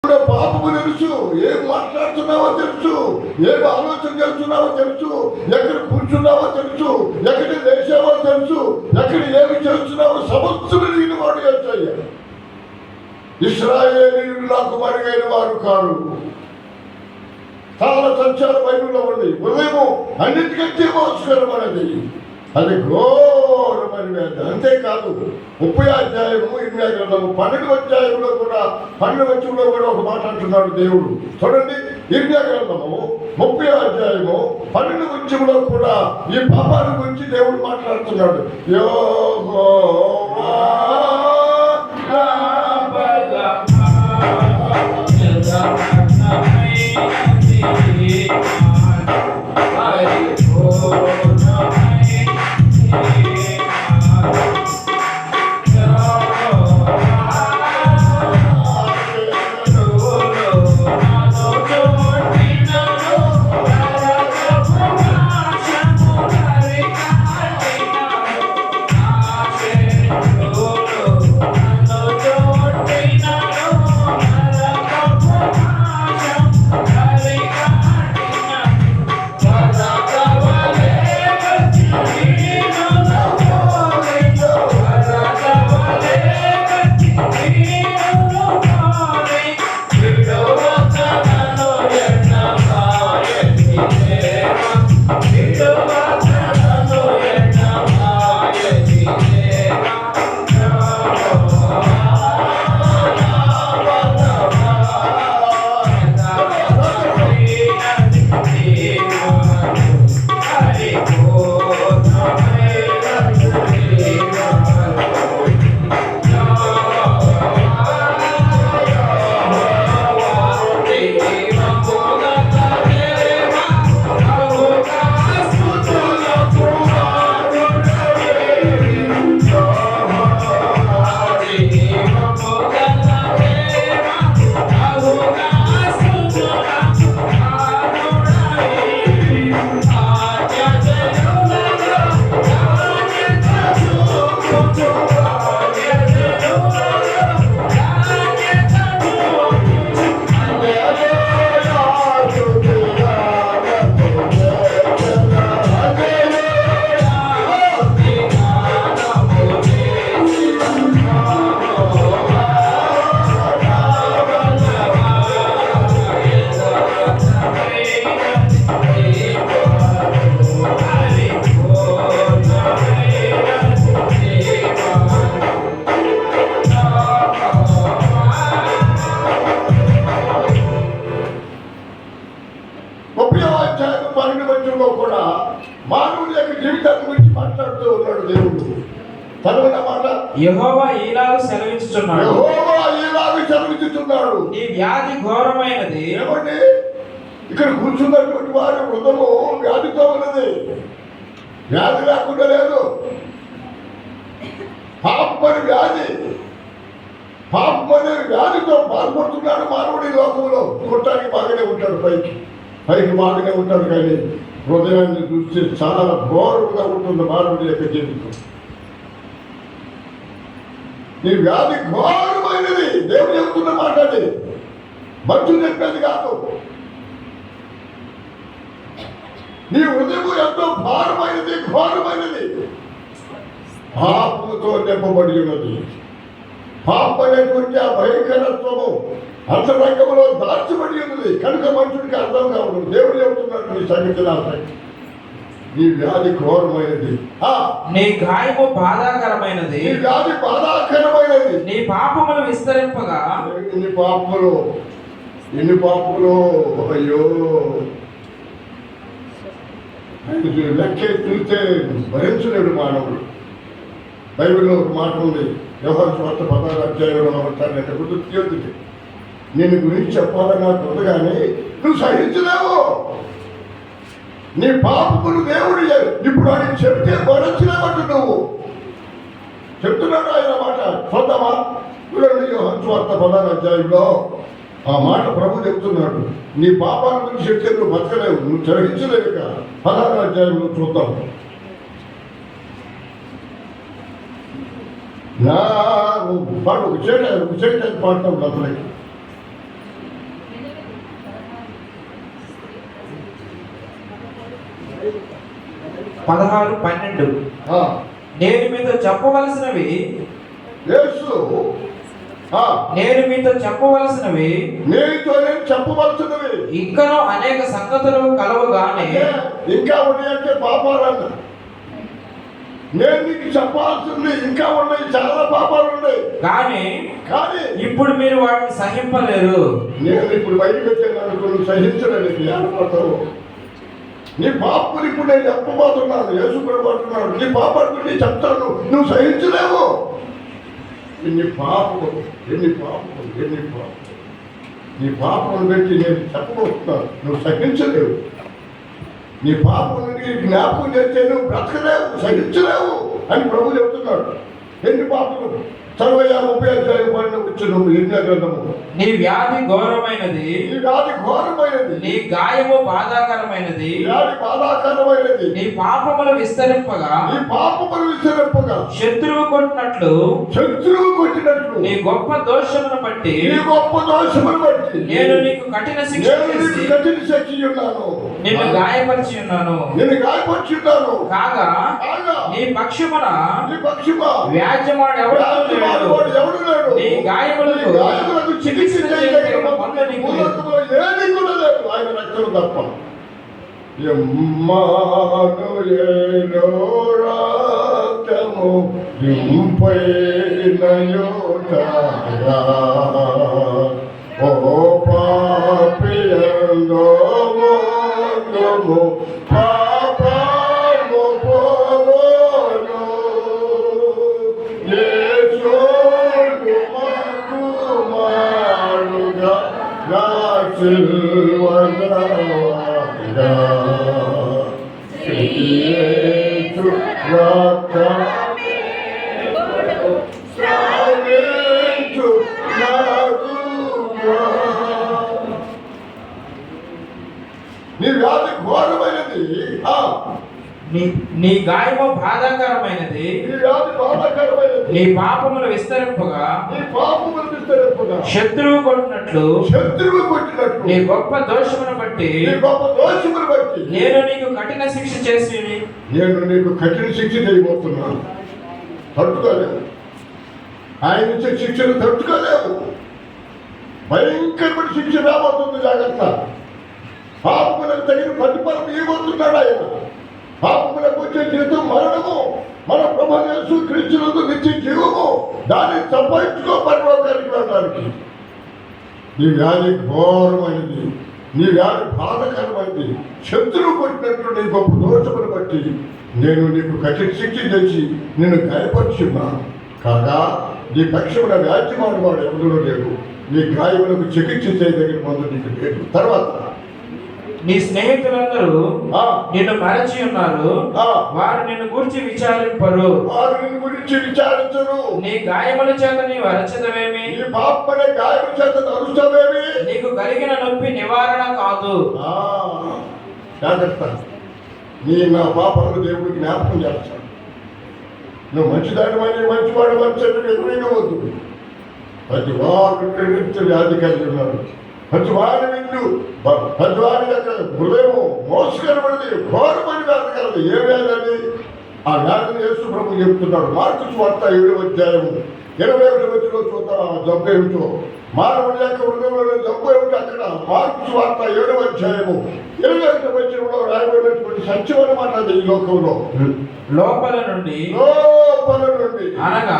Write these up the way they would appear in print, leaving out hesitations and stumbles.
పాపము తెలుసు, ఏం మాట్లాడుతున్నావో తెలుసు, ఏం ఆలోచన చేస్తున్నావో తెలుసు, ఎక్కడ కూర్చున్నావో తెలుసు, ఎక్కడ లేచావో తెలుసు, ఎక్కడ ఏమి చేస్తున్నావో సమస్తం ఎరిగిన వాడు యేసయ్య. ఇశ్రాయేలీయులు నాకు మరుగైన వారు కారు. చాలా సంచార బైబిల్లో ఉంది. ఉదయము అన్నిటికంటే మోసకరమైనది, అది ఘోరమైన వ్యాధి. అంతేకాదు 30 అధ్యాయము 8వ గ్రంథము 12వ అధ్యాయంలో కూడా 12వ వచనంలో కూడా ఒక మాట అంటున్నాడు దేవుడు. చూడండి, 8వ గ్రంథము 30వ అధ్యాయము 12వ వచనంలో కూడా ఈ పాపాల గురించి దేవుడు మాట్లాడుతున్నాడు. యెహోవా కూడా మానవుని యొక్క జీవితాన్ని గురించి మాట్లాడుతూ ఉన్నాడు దేవుడు. చదవన మాట, యెహోవా ఈలాగు సెలవిస్తున్నాడు, యెహోవా ఈలాగు సెలవిస్తున్నాడు, ఈ వ్యాధి ఘోరమైనది. ఏమండి, ఇక్కడ కూర్చున్నటువంటి వారి హృదయము వ్యాధితో ఉన్నది. వ్యాధి లేకుండా లేదు. పాపమని వ్యాధి, పాపమనే వ్యాధితో బాధపడుతున్నాడు మానవుడి లోకంలో. చూడటానికి బాగానే ఉంటాడు, పైకి బాగానే ఉంటాడు, కానీ హృదయాన్ని చూస్తే చాలా ఘోరంగా ఉంటుంది మానవుడి యొక్క జీవితం. ఈ వ్యాధి ఘోరమైనది. దేవుడు చెబుతున్న మాట అది, మనుషులు చెప్పేది కాదు. నీ హృదయము ఎంతో భారమైనది, ఘోరమైనది, పాపముతో నింపబడి ఉన్నది. పాపం అనేటువంటి ఆ భయంకరత్వము అంతరంగంలో దాచబడి ఉన్నది కనుక మనుషుడికి అర్థం కావడం. దేవుడు చెబుతున్నాడు నీ సంగతి నాపై, నీ వ్యాధి ఘోరమైనది, నీ గాయము బాధాకరమైనది, నీ వ్యాధి బాధాకరమైనది, నీ పాపములు విస్తరింపగా. ఎన్ని పాపములు, ఎన్ని పాపములు, అయ్యో లెక్కే చూస్తే భరించలేడు మానవుడు. బైబిల్లో ఒక మాట ఉంది, యోహాను సువార్త 16వ అధ్యాయంలో ఉంటానంటే గుర్తు, నేను గురించి చెప్పాలని నాకు ఉంది, కానీ నువ్వు సహించలేవు. నీ పాపములు దేవుడు ఇప్పుడు ఆయన చెప్తే భరించలేమంటు నువ్వు. చెప్తున్నాడు ఆయన మాట. చూద్దామా, యోహాను సువార్త 16వ అధ్యాయంలో ఆ మాట ప్రభు చెప్తున్నాడు. నీ పాపాల గురించి చెప్తే నువ్వు బతకలేవు, నువ్వు సహించలేక. 16వ అధ్యాయంలో చూద్దాం. పాడు ఒక చేట పాడతాం అతనికి. 16:12 ఆ, నేను మీతో చెప్పవలసినవి యేసు ఆ, నేను మీతో చెప్పవలసినవి నీతో నేను చెప్పవలసినవి ఇంకనూ అనేక సంగతులు కలవుగానే అంటే ఇంకా ఉన్నాయి అంటే పాపాలన్న. నేను నీకు చెప్పాల్సింది ఇంకా ఉన్నాయి, చాలా పాపాలు ఉన్నాయి. కానీ కానీ ఇప్పుడు మీరు వాటిని సహింపలేరు. నేను ఇప్పుడు బయటకు వచ్చాను అనుకో, నువ్వు సహించలేదు, ఏర్పడతావు. నీ పాపని ఇప్పుడు నేను చెప్పబోతున్నాను, యేసుపడబోతున్నాను. నీ పాపాన్ని గురించి చెప్తాను, నువ్వు సహించలేవు. ఎన్ని పాపం, ఎన్ని పాపం, ఎన్ని పాపం. నీ పాపం పెట్టి నేను చెప్పబోతున్నాను, నువ్వు సహించలేవు. నీ పాపం జ్ఞాపకం చేస్తే నువ్వు బ్రతకలేవు, సహించలేవు అని ప్రభు చెప్తున్నాడు. ఎన్ని పాపలు చదవయ్యా 30 వచ్చిన గ్రంథము. నీ వ్యాధి ఘోరమైనది, ఈ వ్యాధి ఘోరమైనది, నీ గాయము బాధాకరమైనది, వ్యాధి బాధాకరమైనది, నీ పాపములు విస్తరింపగా నీ పాపములు విసిరింపగా శత్రువు కొట్టినట్లు శత్రువు కొట్టినట్లు నీ గొప్ప దోషమును బట్టి నీ గొప్ప దోషమును బట్టి నేను నీకు కఠిన శిక్ష నేను నీకు చేసి కఠిన శిక్ష ఉన్నాను, నిన్ను గాయపరిచి ఉన్నాను. నేను గాయపరుచున్నాను. కాగా కాగా నీ పక్షమున నీ పక్షమా వ్యాజ్యమాడు ఎవడు లేడు. వాడు ఎవడు లేడు. నీ గాయములకు నీ గాయములకు చికిత్స చేయదగిన మూలకములో ఏమీ కూడా లేదు, ఆయన రక్తం తప్ప. ఎమ్మానుయేలు రక్తము ఇంపైన యోధాగా, ఓ పాపియందో మోగము పాపము పోగొను. యేసుడు కుమారుగా నా సిలువగా యేసు రక్తము శ్రావించు నాకుగా. నీ వ్యాధి ఘోరమైనది, నీ గాయము బాధాకరమైనది, నీ వ్యాధి బాధాకరమైనది, నీ పాపములు విస్తరింపగా నీ పాపములు విస్తరింపగా శత్రువు కొట్టినట్లు శత్రువు కొట్టినట్లు నీ గొప్ప దోషమును బట్టి నీ గొప్ప దోషమును బట్టి నేను నీకు కఠిన శిక్ష చేసి నేను నీకు కఠిన శిక్ష చేయబోతున్నాను. తట్టుకోలేవు, ఆయన ఇచ్చే శిక్షను తట్టుకోలేవు. భయంకరమైన శిక్ష రాబోతుంది, జాగ్రత్త. పాపములకు తగిన ప్రతిఫలం ఇవ్వబోతున్నాడు ఆయన. పాపములకు వచ్చే జీవితం మరణము, మన ప్రభు యేసు క్రీస్తునందు నిత్య జీవము. దాన్ని సంపాదించుకో పరలోకానికి వెళ్ళడానికి. నీ వ్యాధి ఘోరమైనది, నీ వ్యాధి బాధకరమైనది. శత్రువు కొట్టినట్లు నీ గొప్ప దోషమును బట్టి నేను నీకు కఠిన శిక్ష చేసి నిన్ను గాయపరుచున్నాను. కాగా నీ పక్షమున వ్యాజ్యమాడు వాడు ఎవరు లేడు. నీ గాయములకు చికిత్స చేయదగిన మందు నీకు లేదు. తర్వాత నీ స్నేహితులందరూ ఆ, నిన్ను మరచి ఉన్నారు, ఆ, వారు నిన్ను గురించి విచారింపరు. వారు నిన్ను గురించి విచారించరు. నీ గాయముల చేత నీవు అరచదవేమి, నీ పాపనే గాయము చేత నరుస్తావేమి. నీకు కలిగిన నొప్పి నివారణ కాదు. జాగ్రత్త, నీ నా పాపలను దేవుడికి జ్ఞాపకం చేస్తాడు. నువ్వు మంచిదానివని మంచివాడు మంచి ఎదురుగా వద్దు. ప్రతి వారు వ్యాధి కలిగి ఉన్నాడు. ప్రతి వారి విందు ప్రతి వారి యొక్క హృదయం మోసకరమైనది, ఘోరమైన వ్యాధి కలదు. ఏ వ్యాధి అది? ఆ వ్యాధిని యేసు ప్రభు చెప్తున్నాడు. మార్కు సువార్త 7వ అధ్యాయము 21 చూద్దాం. ఆ జబ్బు ఏమిటో, మానవుడి యొక్క హృదయంలో జబ్బు ఏమిటో అక్కడ మార్కు సువార్త 7వ అధ్యాయము 21 రాయబడినటువంటి సత్యం అన్నమాట. అది ఈ లోకంలో లోపల నుండి అనగా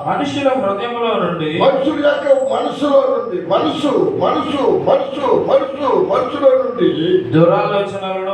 మనుషుల హృదయంలో నుండి మనుషుల యొక్క మనసులో నుండి మనసులో నుండి దురాలోచనలను